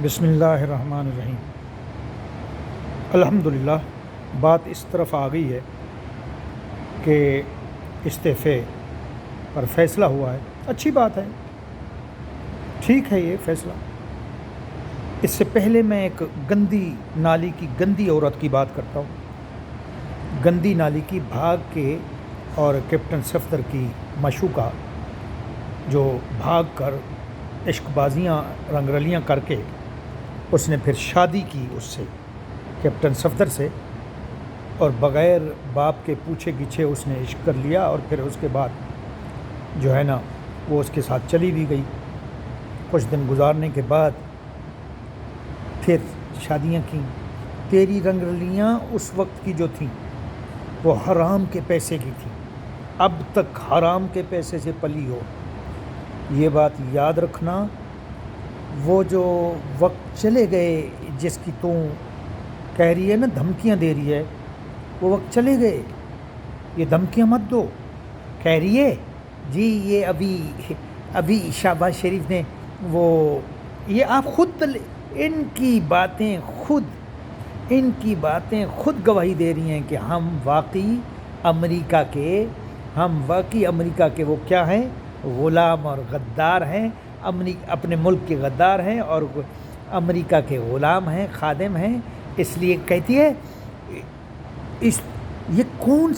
بسم اللہ الرحمن الرحیم۔ الحمدللہ بات اس طرف آ گئی ہے کہ استعفے پر فیصلہ ہوا ہے۔ اچھی بات ہے، ٹھیک ہے یہ فیصلہ۔ اس سے پہلے میں ایک گندی نالی کی گندی عورت کی بات کرتا ہوں، گندی نالی کی بھاگ کے، اور کیپٹن صفدر کی معشوقہ جو بھاگ کر عشق بازیاں رنگ رلیاں کر کے اس نے پھر شادی کی اس سے، کیپٹن صفدر سے، اور بغیر باپ کے پوچھے گچھے اس نے عشق کر لیا، اور پھر اس کے بعد جو ہے نا وہ اس کے ساتھ چلی بھی گئی۔ کچھ دن گزارنے کے بعد پھر شادیاں کیں۔ تیری رنگ رلیاں اس وقت کی جو تھیں وہ حرام کے پیسے کی تھیں، اب تک حرام کے پیسے سے پلی ہو، یہ بات یاد رکھنا۔ وہ جو وقت چلے گئے جس کی تو کہہ رہی ہے نا، دھمکیاں دے رہی ہے، وہ وقت چلے گئے، یہ دھمکیاں مت دو۔ کہہ رہی ہے جی یہ ابھی شہباز شریف نے وہ، یہ آپ خود ان کی باتیں خود گواہی دے رہی ہیں کہ ہم واقعی امریکہ کے وہ کیا ہیں، غلام اور غدار ہیں، اپنے ملک کے غدار ہیں اور امریکہ کے غلام ہیں، خادم ہیں۔ اس لیے کہتی ہے یہ کون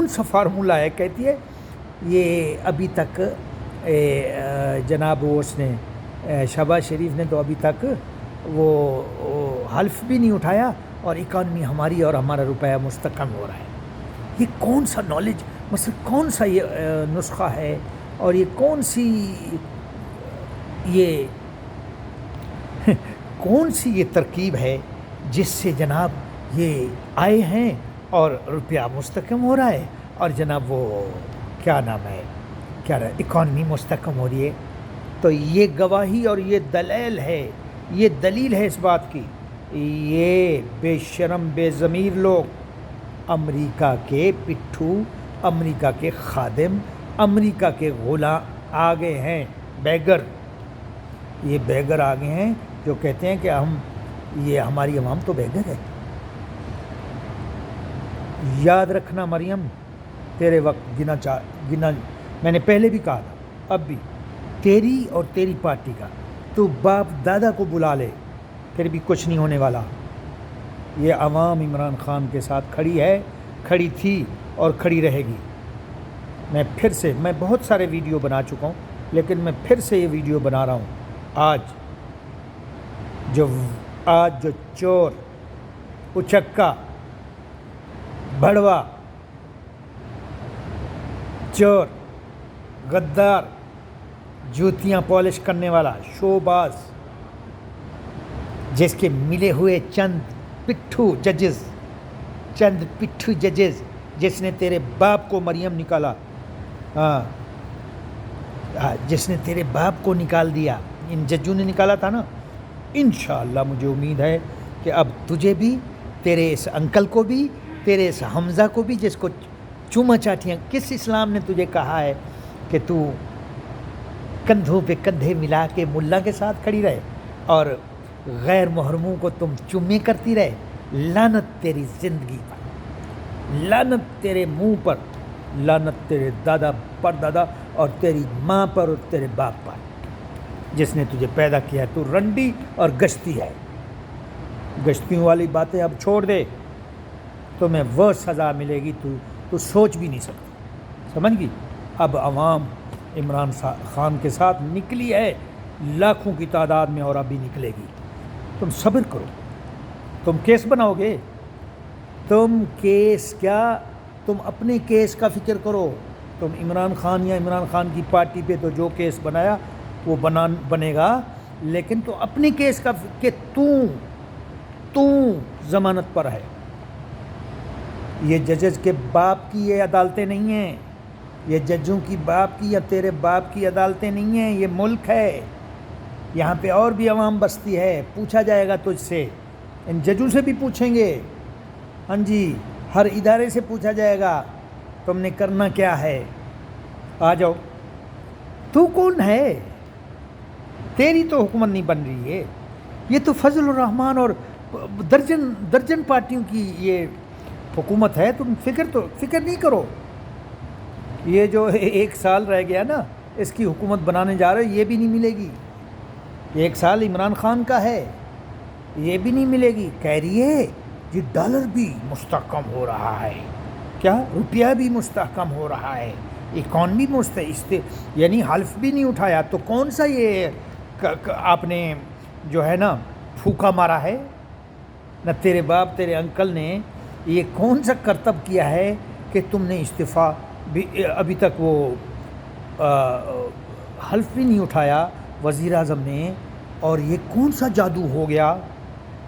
سا فارمولہ ہے، کہتی ہے یہ ابھی تک جناب اس نے شہباز شریف نے تو ابھی تک وہ حلف بھی نہیں اٹھایا، اور اکانومی ہماری اور ہمارا روپیہ مستحکم ہو رہا ہے۔ یہ کون سا نالج، مثلا کون سا یہ نسخہ ہے، اور یہ کون سی یہ ترکیب ہے جس سے جناب یہ آئے ہیں اور روپیہ مستحکم ہو رہا ہے، اور جناب وہ کیا نام ہے، اکانومی مستحکم ہو رہی ہے۔ تو یہ گواہی اور یہ دلیل ہے اس بات کی، یہ بے شرم بے ضمیر لوگ، امریکہ کے پٹھو، امریکہ کے خادم، امریکہ کے غلام آ گئے ہیں، یہ بیگر آ گئے ہیں جو کہتے ہیں کہ یہ ہماری عوام تو بیگر ہے۔ یاد رکھنا مریم، تیرے وقت گنا میں نے پہلے بھی کہا تھا، اب بھی تیری اور تیری پارٹی کا، تو باپ دادا کو بلا لے پھر بھی کچھ نہیں ہونے والا۔ یہ عوام عمران خان کے ساتھ کھڑی ہے، کھڑی تھی اور کھڑی رہے گی۔ میں بہت سارے ویڈیو بنا چکا ہوں، لیکن میں پھر سے یہ ویڈیو بنا رہا ہوں۔ آج جو چور، اچکا، بھڑوا، چور، غدار، جوتیاں پالش کرنے والا، شو باز، جس کے ملے ہوئے چند پٹھو ججز، جس نے تیرے باپ کو مریم نکالا، جس نے تیرے باپ کو نکال دیا، ان ججوں نے نکالا تھا نا۔ انشاءاللہ مجھے امید ہے کہ اب تجھے بھی، تیرے اس انکل کو بھی، تیرے اس حمزہ کو بھی، جس کو چوما چاٹیاں، کس اسلام نے تجھے کہا ہے کہ تو کندھوں پہ کندھے ملا کے ملا کے ساتھ کھڑی رہے اور غیر محرموں کو تم چومے کرتی رہے؟ لعنت تیری زندگی پر، لعنت تیرے منہ پر، لعنت تیرے دادا پر دادا اور تیری ماں پر اور تیرے باپ پر، جس نے تجھے پیدا کیا ہے۔ تو رنڈی اور گشتی ہے، گشتیوں والی باتیں اب چھوڑ دے، تمہیں وہ سزا ملے گی تو سوچ بھی نہیں سکتی، سمجھ گئی؟ اب عوام عمران خان کے ساتھ نکلی ہے لاکھوں کی تعداد میں، اور ابھی نکلے گی۔ تم صبر کرو، تم کیس بناؤ گے، تم اپنے کیس کا فکر کرو۔ تم عمران خان یا عمران خان کی پارٹی پہ تو جو کیس بنایا وہ بنے گا، لیکن تو اپنے کیس کا کہ تو ضمانت پر ہے۔ یہ ججز کے باپ کی یہ عدالتیں نہیں ہیں، یہ ججوں کی باپ کی یا تیرے باپ کی عدالتیں نہیں ہیں، یہ ملک ہے، یہاں پہ اور بھی عوام بستی ہے۔ پوچھا جائے گا تجھ سے، ان ججوں سے بھی پوچھیں گے، ہاں جی، ہر ادارے سے پوچھا جائے گا تم نے کرنا کیا ہے۔ آ جاؤ، تو کون ہے؟ تیری تو حکومت نہیں بن رہی ہے، یہ تو فضل الرحمان اور درجن پارٹیوں کی یہ حکومت ہے. تم فکر نہیں کرو. یہ جو 1 سال رہ گیا نا اس کی حکومت بنانے جا رہے یہ بھی نہیں ملے گی. 1 سال عمران خان کا ہے، یہ بھی نہیں ملے گی. کہہ رہی ہے یہ ڈالر بھی مستحکم ہو رہا ہے، کیا روپیہ بھی مستحکم ہو رہا ہے، اکانومی یعنی حلف بھی نہیں اٹھایا. تو کون سا یہ آپ نے جو ہے نا پھوکا مارا ہے؟ نہ تیرے باپ تیرے انکل نے یہ کون سا کرتب کیا ہے کہ تم نے استعفیٰ بھی ابھی تک وہ حلف بھی نہیں اٹھایا وزیر اعظم نے. اور یہ کون سا جادو ہو گیا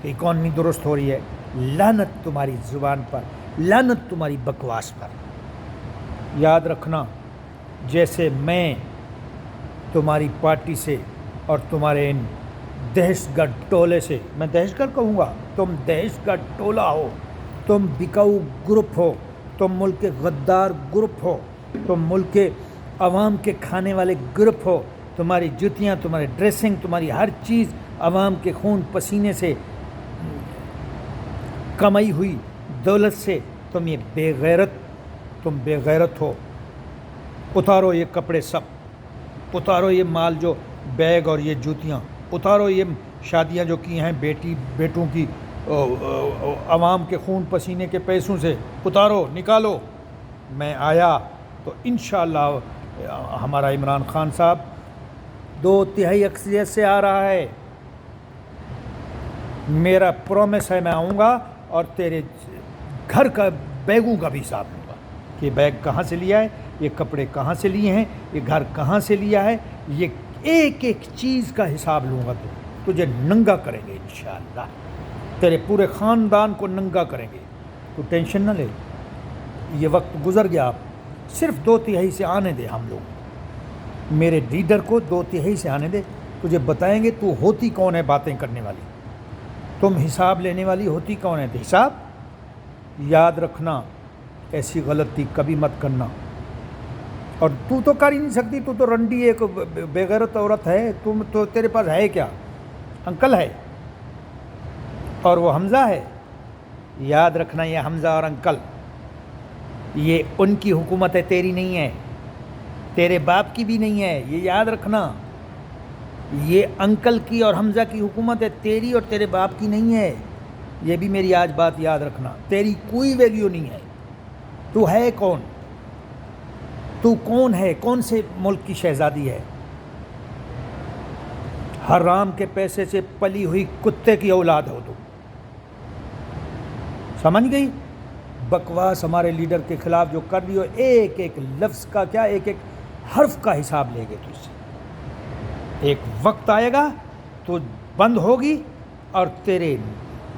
کہ اکانومی درست ہو رہی ہے؟ لعنت تمہاری زبان پر، لعنت تمہاری بکواس پر. یاد رکھنا جیسے میں تمہاری پارٹی سے اور تمہارے ان دہشت گرد ٹولے سے، میں دہشت گرد کہوں گا، تم دہشت گرد ٹولہ ہو، تم بکاؤ گروپ ہو، تم ملک کے غدار گروپ ہو، تم ملک کے عوام کے کھانے والے گروپ ہو. تمہاری جوتیاں، تمہاری ڈریسنگ، تمہاری ہر چیز عوام کے خون پسینے سے کمائی ہوئی دولت سے. تم یہ بے غیرت ہو. اتارو یہ کپڑے، سب اتارو. یہ مال جو بیگ اور یہ جوتیاں اتارو. یہ شادیاں جو کی ہیں بیٹوں کی عوام کے خون پسینے کے پیسوں سے اتارو، نکالو. میں آیا تو انشاءاللہ ہمارا عمران خان صاحب 2/3 اکثریت سے آ رہا ہے. میرا پرومس ہے میں آؤں گا اور تیرے گھر کا بیگوں کا بھی حساب لوں گا کہ یہ بیگ کہاں سے لیا ہے، یہ کپڑے کہاں سے لیے ہیں، یہ گھر کہاں سے لیا ہے. یہ ایک چیز کا حساب لوں گا. تجھے ننگا کریں گے انشاءاللہ، تیرے پورے خاندان کو ننگا کریں گے. تو ٹینشن نہ لے، یہ وقت گزر گیا. صرف 2/3 سے آنے دے. ہم لوگ میرے لیڈر کو 2/3 سے آنے دے. تجھے بتائیں گے تو ہوتی کون ہے باتیں کرنے والی، تم حساب لینے والی ہوتی کون ہے. حساب یاد رکھنا، ایسی غلطی کبھی مت کرنا. اور تو کر ہی نہیں سکتی. تو رنڈی ایک بے غیرت عورت ہے. تم تو تیرے پاس ہے کیا؟ انکل ہے اور وہ حمزہ ہے. یاد رکھنا یہ حمزہ اور انکل یہ ان کی حکومت ہے، تیری نہیں ہے، تیرے باپ کی بھی نہیں ہے. یہ یاد رکھنا، یہ انکل کی اور حمزہ کی حکومت ہے، تیری اور تیرے باپ کی نہیں ہے. یہ بھی میری آج بات یاد رکھنا. تیری کوئی ویلیو نہیں ہے. تو ہے کون؟ تو کون ہے؟ کون سے ملک کی شہزادی ہے؟ حرام کے پیسے سے پلی ہوئی کتے کی اولاد ہو تو. سمجھ گئی؟ بکواس ہمارے لیڈر کے خلاف جو کر رہی ہو، ایک لفظ کا کیا، ایک حرف کا حساب لے گے تجھ سے. ایک وقت آئے گا تو بند ہوگی اور تیرے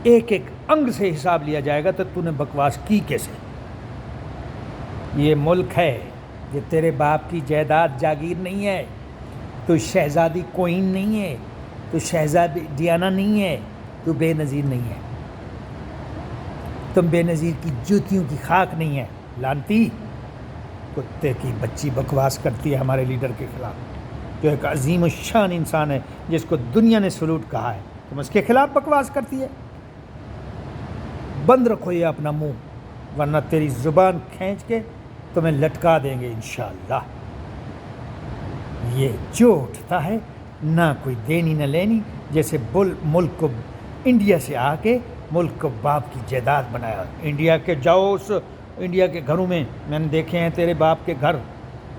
ایک انگ سے حساب لیا جائے گا تو تو نے بکواس کی کیسے. یہ ملک ہے، یہ تیرے باپ کی جائیداد جاگیر نہیں ہے. تو شہزادی کوئین نہیں ہے، تو شہزادی ڈیانا نہیں ہے، تو بے نظیر نہیں ہے. تم بے نظیر کی جوتیوں کی خاک نہیں ہے. لانتی کتے کی بچی بکواس کرتی ہے ہمارے لیڈر کے خلاف، جو ایک عظیم الشان انسان ہے جس کو دنیا نے سلوٹ کہا ہے. تم اس کے خلاف بکواس کرتی ہے. بند رکھو یہ اپنا منہ، ورنہ تیری زبان کھینچ کے تمہیں لٹکا دیں گے انشاءاللہ. یہ جو اٹھتا ہے نہ کوئی دینی نہ لینی، جیسے ملک کو انڈیا سے آ کے ملک کو باپ کی جائیداد بنایا. انڈیا کے جاؤ، اس انڈیا کے گھروں میں نے دیکھے ہیں تیرے باپ کے گھر.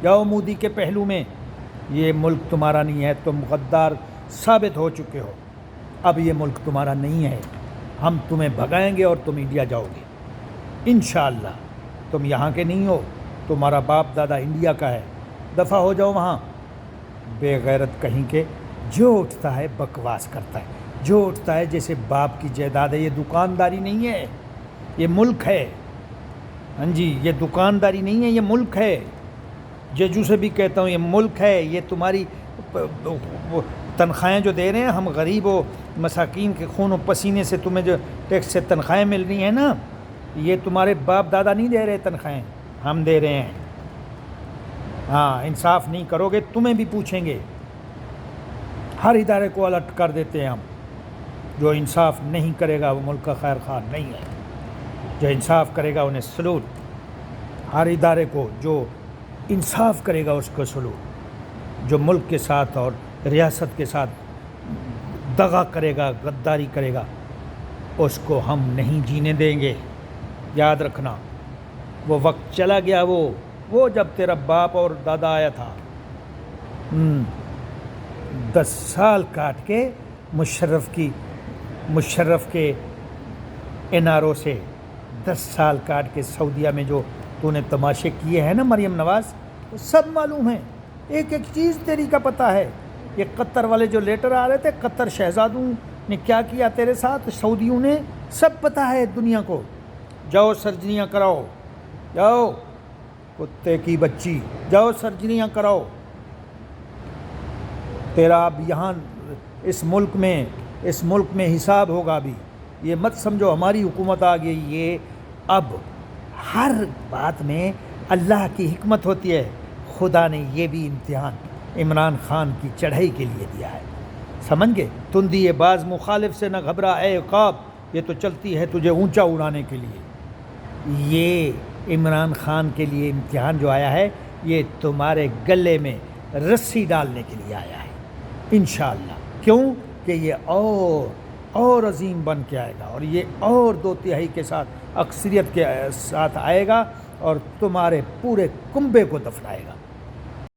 جاؤ مودی کے پہلو میں. یہ ملک تمہارا نہیں ہے. تم غدار ثابت ہو چکے ہو. اب یہ ملک تمہارا نہیں ہے. ہم تمہیں بھگائیں گے اور تم انڈیا جاؤ گے انشاءاللہ. تم یہاں کے نہیں ہو، تمہارا باپ دادا انڈیا کا ہے. دفع ہو جاؤ وہاں. بے غیرت کہیں کے جو اٹھتا ہے بکواس کرتا ہے. جو اٹھتا ہے جیسے باپ کی جائیداد ہے. یہ دکانداری نہیں ہے، یہ ملک ہے. ہاں جی، یہ دکانداری نہیں ہے، یہ ملک ہے. ججو سے بھی کہتا ہوں یہ ملک ہے. یہ تمہاری تنخواہیں جو دے رہے ہیں ہم غریب و مساکین کے خون و پسینے سے تمہیں جو ٹیکس سے تنخواہیں مل رہی ہیں نا، یہ تمہارے باپ دادا نہیں دے رہے تنخواہیں، ہم دے رہے ہیں. ہاں، انصاف نہیں کرو گے تمہیں بھی پوچھیں گے. ہر ادارے کو الرٹ کر دیتے ہیں ہم. جو انصاف نہیں کرے گا وہ ملک کا خیر خواہ نہیں ہے. جو انصاف کرے گا انہیں سلوٹ. ہر ادارے کو جو انصاف کرے گا اس کو سلوٹ. جو ملک کے ساتھ اور ریاست کے ساتھ دغا کرے گا، غداری کرے گا، اس کو ہم نہیں جینے دیں گے. یاد رکھنا وہ وقت چلا گیا، وہ جب تیرا باپ اور دادا آیا تھا. 10 سال کاٹ کے مشرف کے NRO سے 10 سال کاٹ کے سعودیہ میں جو تو نے تماشے کیے ہیں نا مریم نواز، وہ سب معلوم ہیں. ایک چیز تیری کا پتہ ہے. یہ قطر والے جو لیٹر آ رہے تھے، قطر شہزادوں نے کیا کیا تیرے ساتھ، سعودیوں نے، سب پتہ ہے دنیا کو. جاؤ سرجریاں کراؤ، جاؤ کتے کی بچی، جاؤ سرجریاں کراؤ. تیرا اب یہاں اس ملک میں حساب ہوگا. بھی یہ مت سمجھو ہماری حکومت آ گئی. یہ اب ہر بات میں اللہ کی حکمت ہوتی ہے. خدا نے یہ بھی امتحان عمران خان کی چڑھائی کے لیے دیا ہے. سمجھ گئے؟ تندی باز مخالف سے نہ گھبرا اے عقاب، یہ تو چلتی ہے تجھے اونچا اڑانے کے لیے. یہ عمران خان کے لیے امتحان جو آیا ہے، یہ تمہارے گلے میں رسی ڈالنے کے لیے آیا ہے انشاءاللہ. کیوں کہ یہ اور عظیم بن کے آئے گا، اور یہ اور 2/3 کے ساتھ اکثریت کے ساتھ آئے گا اور تمہارے پورے کنبے کو دفنائے گا.